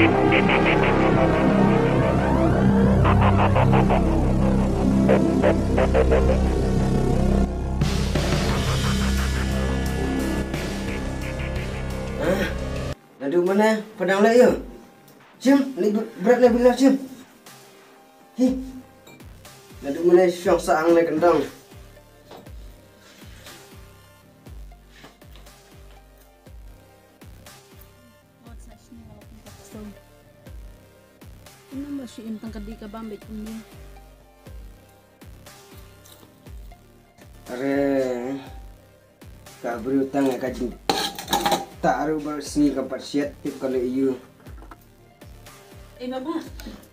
Aduh mana pedang lah ya. Jom, ni berat lah bila jom. Hi. Aduh mana syong saang ni kendang. Ini masih intang kadi ka bambit ini. Are kak beri utang ya kajing. Tak aru bersih kapat siat tip kalau iyo. Baba,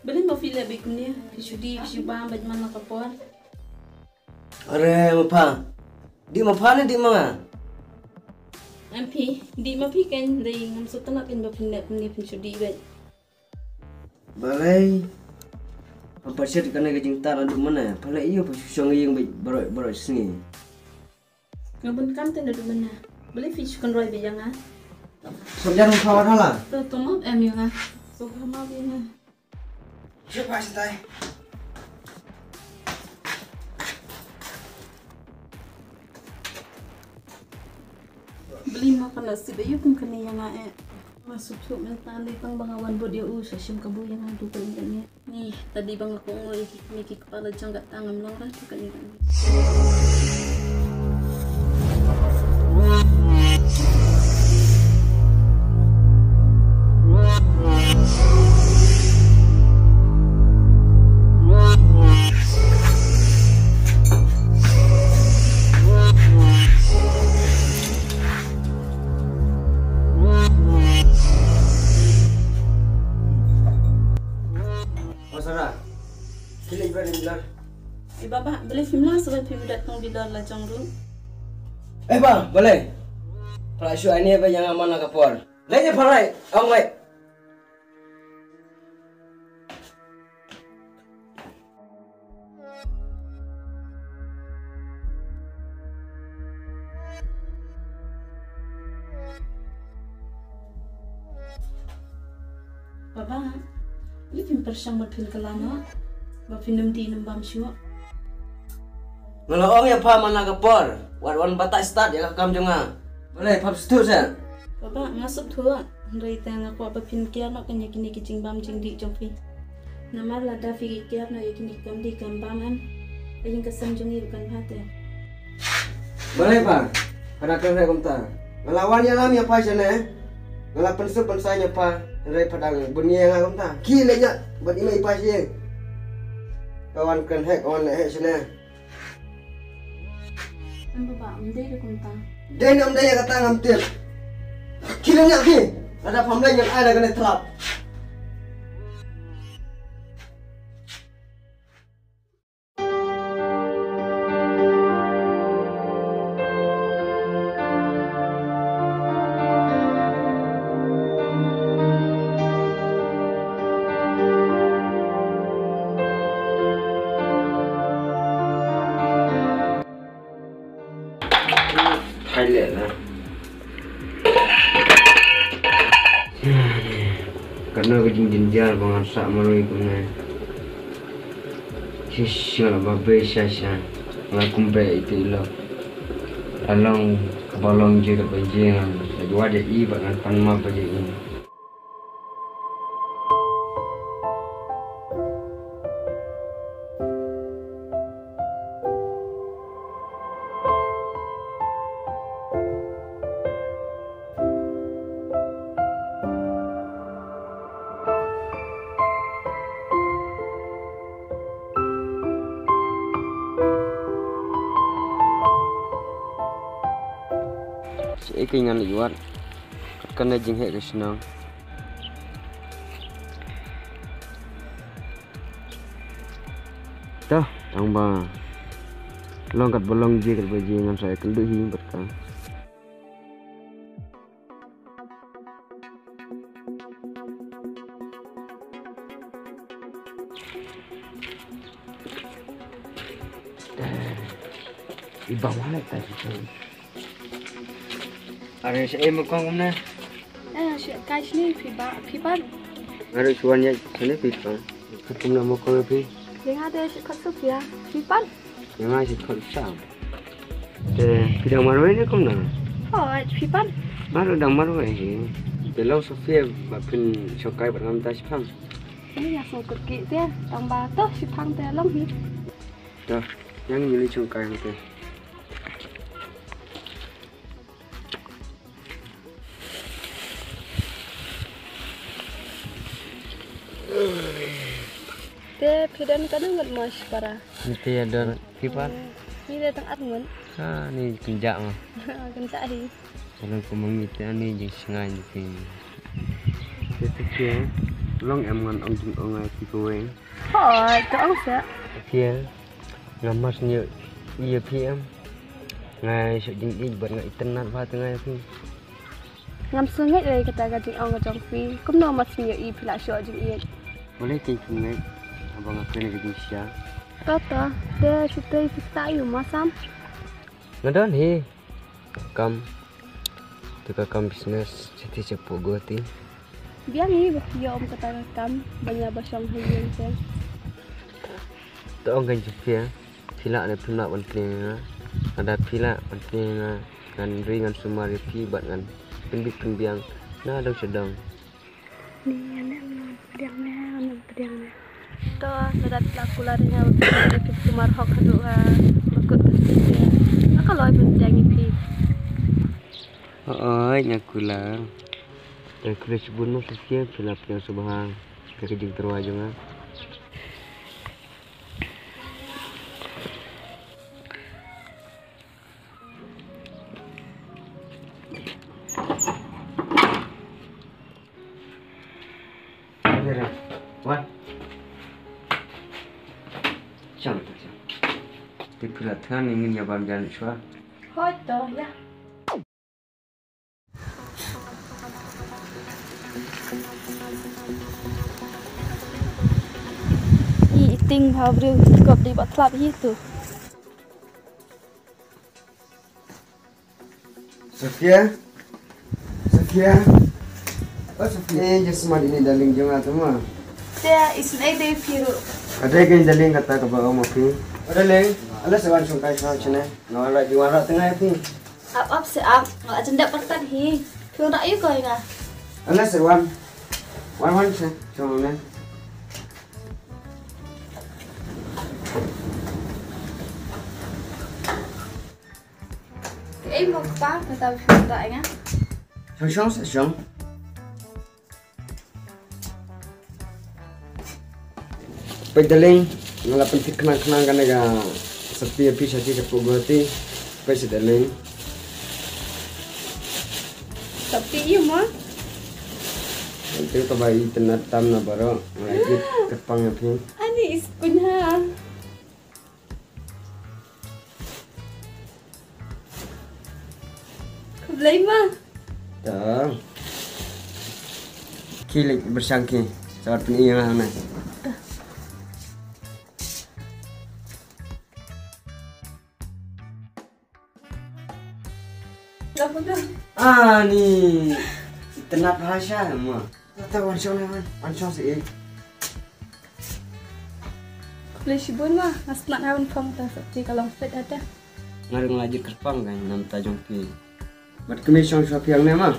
beli mau file bekunnya. Fisudi fisuba baj mana kapor. Are mapa. Di mapa ni di mana? MP, di mapi kan dari ngamsut tanah kan bapinda kunni fisudi baj. Balai. Kapat siat kana kajing tar adu mana? Pala iyo pasusong iyo baroi sini. Ngabun kan tenda du mana? Beli fish kan roi bejanga. Sebenarnya mapa hala. Tu tomap em yang ah. So kama bina. Siapa sitai? Beli makan nasi bayu pun kena yang ah. Masuk sup mentan di pang bangawan buat dia sasim kabu yang adu kan ni. Tadi bang aku ngoi miki kepala janggat tangan melorot kan ni. Baba, boleh film lah sebab film datang di dalam lajang room. Bang, boleh. Kalau isu ini apa yang aman nak kapor? Lagi parai, ang baik. Baba, ini film persang buat film kelama. Bapinum di nembam syuk. Ngelaong ya pa mana kapor? Wan batak start ya kam jonga. Boleh pap stu sa. Baba ngasuk thua. Rai tang aku apa pin kia nak kanya kini kicing bam cing di jompi. Nama lada fi kia nak yakini kam di bam an. Aying kesam jongi bukan hati. Boleh pa. Kada kan saya kumta. Ngelawan ya lam ya pa sana. Ngela pensup pensanya pa. Rai padang bunia yang kumta. Ki lenya buat ima ipa sih. Kawan kan hek kawan hek sana. Baba mendai de kumta. Dai nam dai kata ngam tiap. Kilanya ki. Ada pamlai yang ada kena telap. Highlight lah. Karena kejing jenjar bangan sak marui kuna. Sisya babe sasya. Lakumpe itu lo. Along kabalong je kat banjir. Jua je I bakan panma baje ini. Ikingan iwat kena jing hek kesenang dah ang ba longkat bolong je kat bajingan saya kenduhi berkang ibang wala tadi Are saya mukong kumna? Saya kaji ni pibar Ada cuan ya, sana pipang. Ketemu nama kau pi. Yang ada si Kak Sofia, Pipan. Yang masih kau sam. Pidang marwah ni kau nak? Oh, Pipan. Maru dang marwah ni. Belau Sofia bapin cokai berangam tas pam. Ini yang sungkut kita, tambah tu si Pang dalam ni. Dah, yang ni cokai nanti. Te pidan kadang nggak mas para. Nanti ada pipan. Ni datang arman. Ni kenjak mah. Kencak hi. Kalau kau mengita ni jadi sengai ni. Jadi kia, long em ngan ông chung ông ai kowe. Oh, tu ang sa. Kia, ngamas ni iya PM. Ngai sok jing i buat ngai internet ba tengah pi. Ngam sungai dari kata gading ang ngajong pi. Kum no mas ni i pila syo jing i. Boleh ke sungai. Abang aku ni gading sia. Tata, de sitai kita yu masam. Ngadon hi. Kam. Tuka kam bisnes seti cepu goti. Biang ni yo om kata kam banyak basang hayun sen. Tu orang kan Sofia. Pila ada pila penting. Ada pila penting ngan ringan semua repi buat ngan penbiang. Nah ada sedang. Ni ana pedang. To nadat lakula dengan repi kumar hok hadu bakut. Kalau penting ipi. Oh, nyakulah. Dan kulit sebelum Sofia pila yang subhang. Kejing terwajung ah. What? Jangan. Di pelatihan ingin nyabam jalan suah. Hoi to ya. Ting habru kop di batlap itu. Sofia. Oh Sofia, just semua ini daling jangan semua. Dia isnai de piru. Ada yang daling kata ke bawah mapi. Ada leng. Ada sewan sungkai sah cina. Nawala juara tengah pi. Ap se ap, ngak cendak pertan hi. Piru nak yuk kau ingat. Ada sewan. Wan sah. Cuma ni. Em mau apa? Kita piru tak ingat. Song. Pagdaling ngalapan kenang kan naga sepi pisah ti cepu goti. Pagdaling. Tapi iya mah. Itu tabai tenat tam na baro. Lagi kepang api. Ani iskunya. Keblai mah. Dah. Kilik bersangki. Saat ini yang mana? Apa dah? Ni tenat bahasa semua. Tahu ansong sih. Keblai sibun mah. Asnak kawan fong tak seperti kalau fit ada. Ngareng lagi kerpang kan nam tajong pi. Mat kemisong sapi yang nama.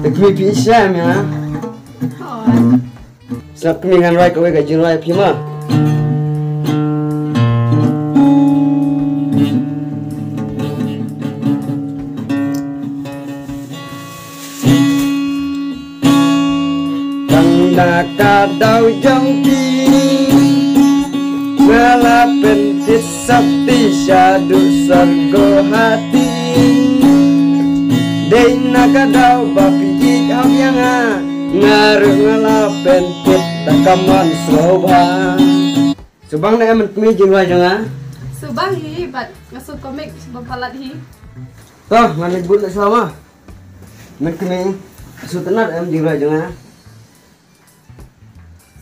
Tekmi pi isam ya. Oh. Sap kemingan rai kowe gajin rai pi mah. Kadau jangki ngalapen sakti syadu sargo hati Dena kadau bapi hau yang ngaru ngalapen takaman soba Subang na emen kemi jing wajang Subang hi bat ngasuh komik sebab palat hi. Toh ngani but na sama men kemi su tenar em jing wajang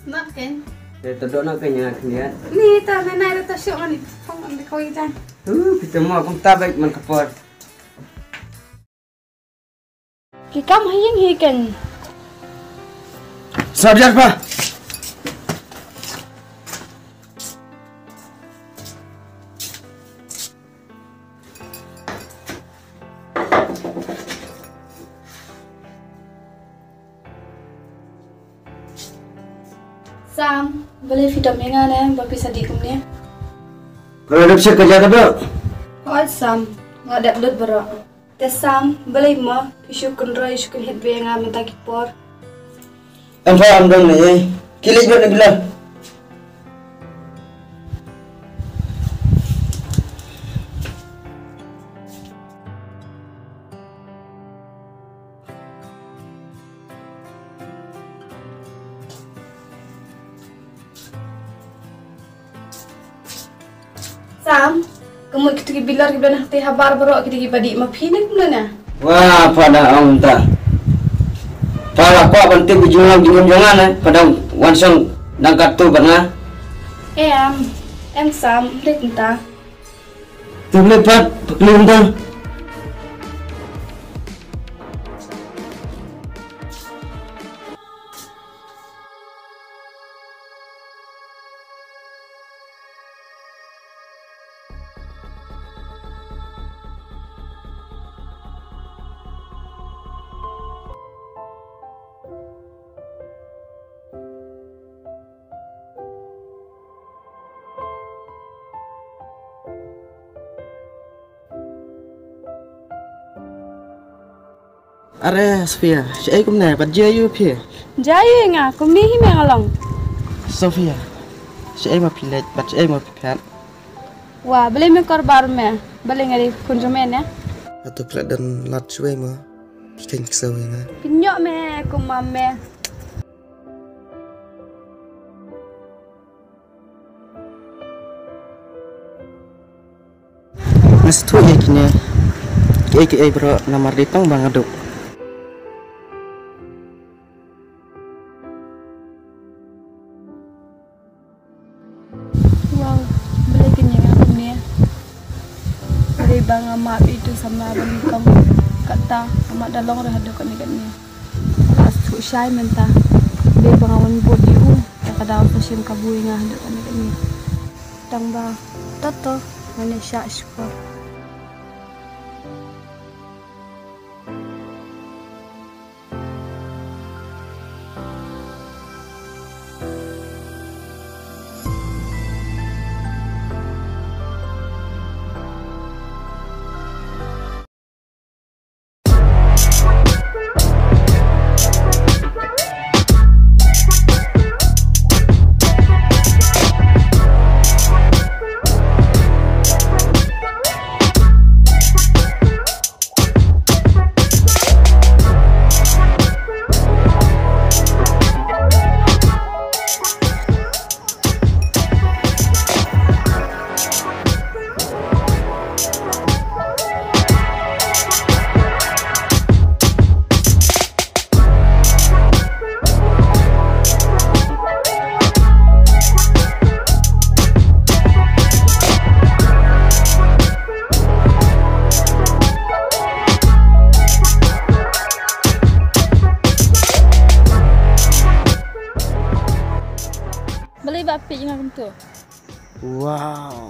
Snap kan? Terdok nak kenya keniat. Ni ta nenai ta syok ni. Phong ambil kau ijan. Kita mau kum tabek man kapor. Kikam hayang hikan. Sabjak pa. Sam, boleh video mengan babi sadi kumnya. Kalau ada bisa kerja tak? Oh Sam, nggak ada belut berak. Tes Sam, boleh mah isu kendra isu kenhit benga minta kipor. Faham dong ni. Kilik buat ni bilang. Sam, kamu kita bilar kita nak teh habar berok kita padi mapinik mana? Wah, pada orang tak. Kalau kau penting jungan pada wansong dan kartu bernah. Em Sam, lihat entah. Tu lepas pekelin tu. Are Sofia, saya kum na bajia you phi. Jaya nga, kum ni hime along. Sofia, saya mau pilih, bat saya mau pikat. Wah, boleh me korbar me, boleh ngari kunjumen ya. Atau pilih dan lat suai mo. Kita kisah na. Pinyok me, kum me. Mas tu ye kini. Ke bro namar ditang bang aduk. Wow, boleh kenyang aku ni. Boleh bang amat itu sama bang kong kata amat dalong dah ada kat ni. Pas tu syai mentah. Boleh bang awan bodi kadang stasiun kabui ngah ada kat ni. Tang ba toto mana syak syukur. Api jangan tu. Wow.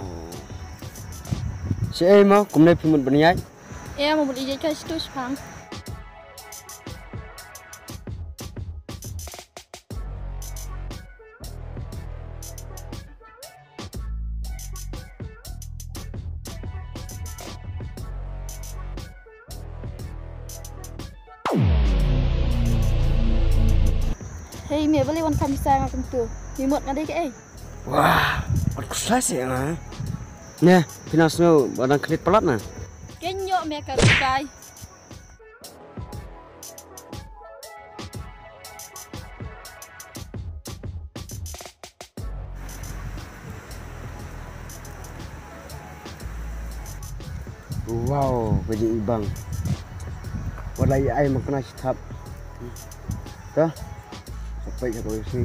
Saya mau kumne pimut berniat. Mau beli je kat situ sepang. Hei, mẹ beli wan kami sayang aku tu. Remote ngadi ke? Wah, aku selesai ya. Nih, pinas nu badan klit pelat na. Kenyok mẹ ka kai. Wow, baju ibang. Walai ai makna sitap. Dah. Sampai ke sini.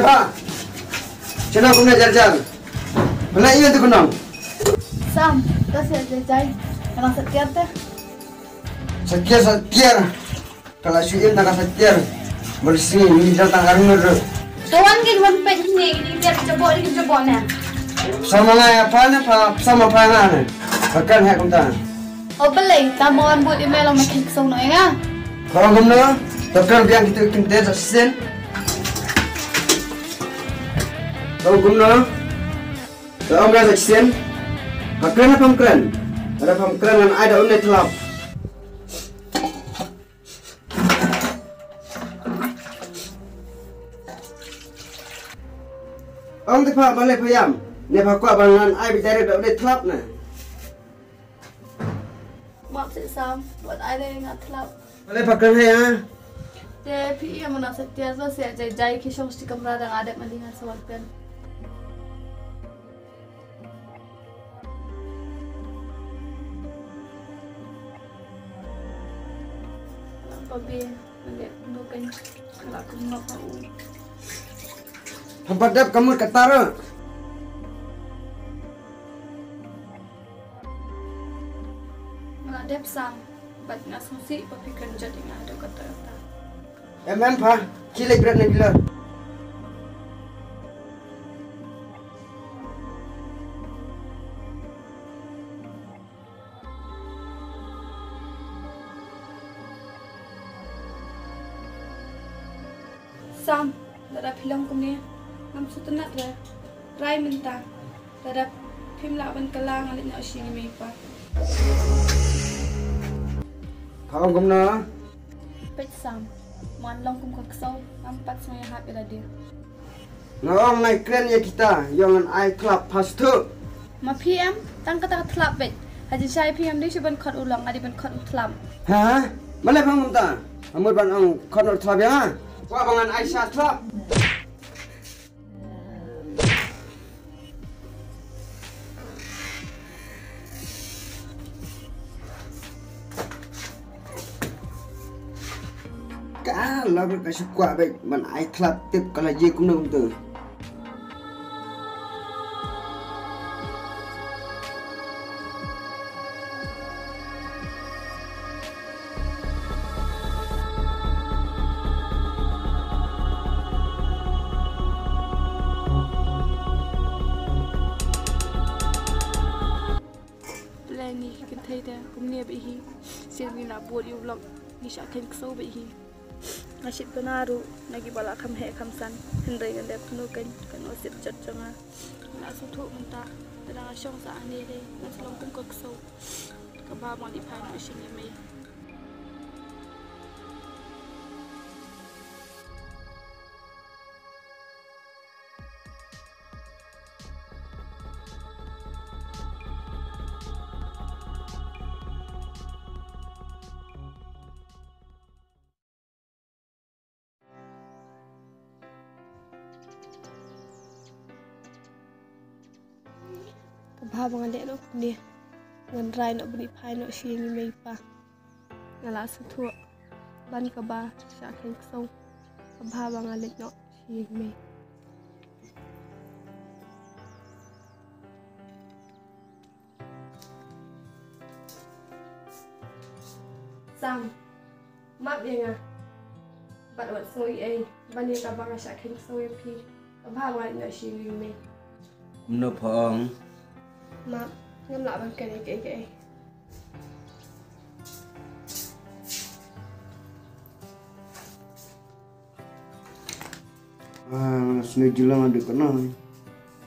Pak. Cina aku nak jar-jar. Mana iya tu kunang? Sam, dah saya jajai. Kalau setiap teh. Sekian. Kalau syuim tak sekian. Bersih ni datang karena Tuan ke jual pet ni, ini biar kecebok ni. sama ngaya apa ni? Sama apa ni? Bahkan hak kumta. Oh beli, tamuan buat email sama kiksong no ya. Kalau kumna, takkan biang kita kita sen. Kalau kumna, kalau biang sen. Bahkan apa mungkin? Ada pemkeren yang ada unit telap. Ông thì phải balik payam, ne phải qua bangan ai bị dari dak unit telap na. Maaf si Sam, buat ada yang nggak telap. Balik pakai hai ah. Tapi yang mana setiap tu saya jajai kisong di kamera yang ada mendingan sewaktu. Papi, nanti bukan kalau aku mau kau. Hampadap kamu katara. Mengadap Sam, buat ngasusi papi kerja dengan ada kata-kata. Pa, cilai berat ni bila. Sam, darah film kumni, am sutunat le, rai minta, darah film lawan kelang alik nak usia ni mepa. Kau kumna? Pet Sam, man long kum kaksau, ampat semua hak ada dia. Ngawang naik keren ya kita, yang ai club pas tu. Ma PM, tang kata telap bet. Haji saya PM dia cuban kot ulang, ada ben kot utlam. Hah? Mana pang kumta? Amur ban ang kono telap ya? Wah bangan Aisyah telap. Kalau berkasih kuat baik, man ai telap tip kalau je kumna kumta. Ni kita dah kumni behi, sini nak buat you vlog, ni syakin kesau behi. Nasib benaru, lagi balak kam he kam san, hendai gandep penukan, kan osip cat jangan. Nak sutuk mentah, terang asyong sa ane deh, nak selong kum kesau. Kebab mau dipan asyong ni mai. Kebab mengadek nak dia, ngan rai nak beri pai nak share ni mai pa. Ngalah sutuk, ban kebab syakin kesau. Kebab mengadek nak share mai. Sam, maaf ya ngah. Bat wat soi ai, ban ni kebab syakin kesau ya pi. Kebab mengadek nak share mai. Mno phong. Maaf, ngam nak bangkai ni ke. Senuju lang ada kena.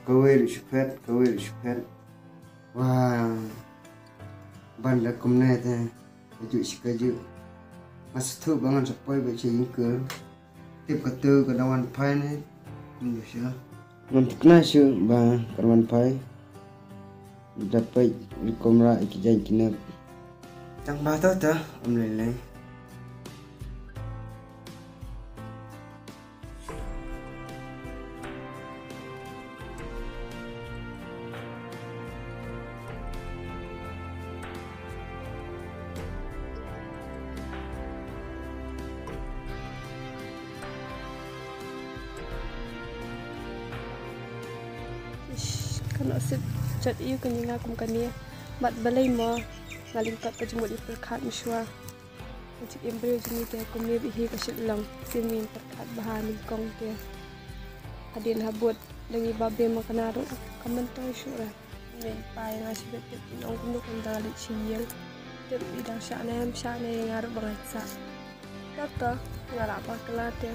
Kawai di syufet. Wah, banda kumna tu, ajuk sikaju. Mas tu bangan sampai baca ingker. Tip kata kedawan pai ni, kumna. Nanti kena syu bang kedawan pai. Dapat di kamera ikijan kena. Tang bata ta, lelai. nak sip chat iu kan yang aku kan dia mat balai mo ngalingkat ka jumut di perkat miswa cik embrio jumi te kum ne bihi ka lang simin perkat bahan kong te hadin habut dangi babe makanaro kamanto syura ne pai ngasih betit inong kundu kan dali siyel te bidang syane ngaruh banget sa Tata ngarap apa kelat ya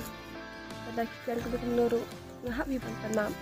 pada kian kudu nuru ngahap iban tanam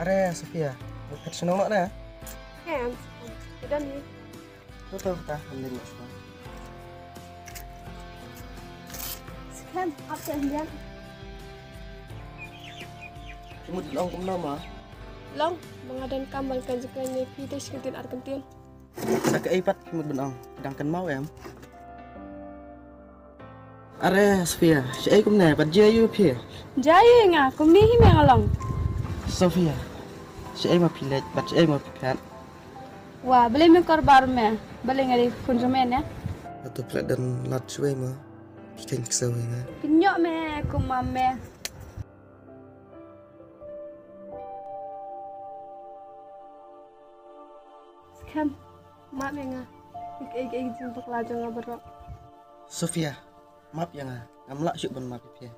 Are Sofia, bukan senang nak na? kan udah nih Betul kita ambil masuk. sekian apa yang Cuma di kum nama. long mengadan kambal kan juga nih pides kentin Argentin Saya ipat cuma benang. Sedangkan mau em. Are Sofia, saya kum na, pada you pih. jaya nga kum nih yang long Sofia, saya mau pilih, pada saya mau pikat. wah beli mekor baru me beli ngari konsumen ya Atau plat dan lat suai mah. Ikan kesawai na. pinyok me kumam me sekian maaf ya nga ik jumpa kelajang nga berok Sofia, maaf ya nga. Ngamlak syuk ben maaf pih.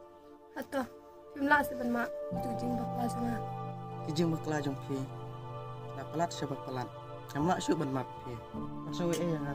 atau jumlah sebenarnya itu jumpa kelajang nga Kijing bakla jong pih. Na pelat siya pelat. Ngamlak syuk ben maaf pih. Masuk ya nga.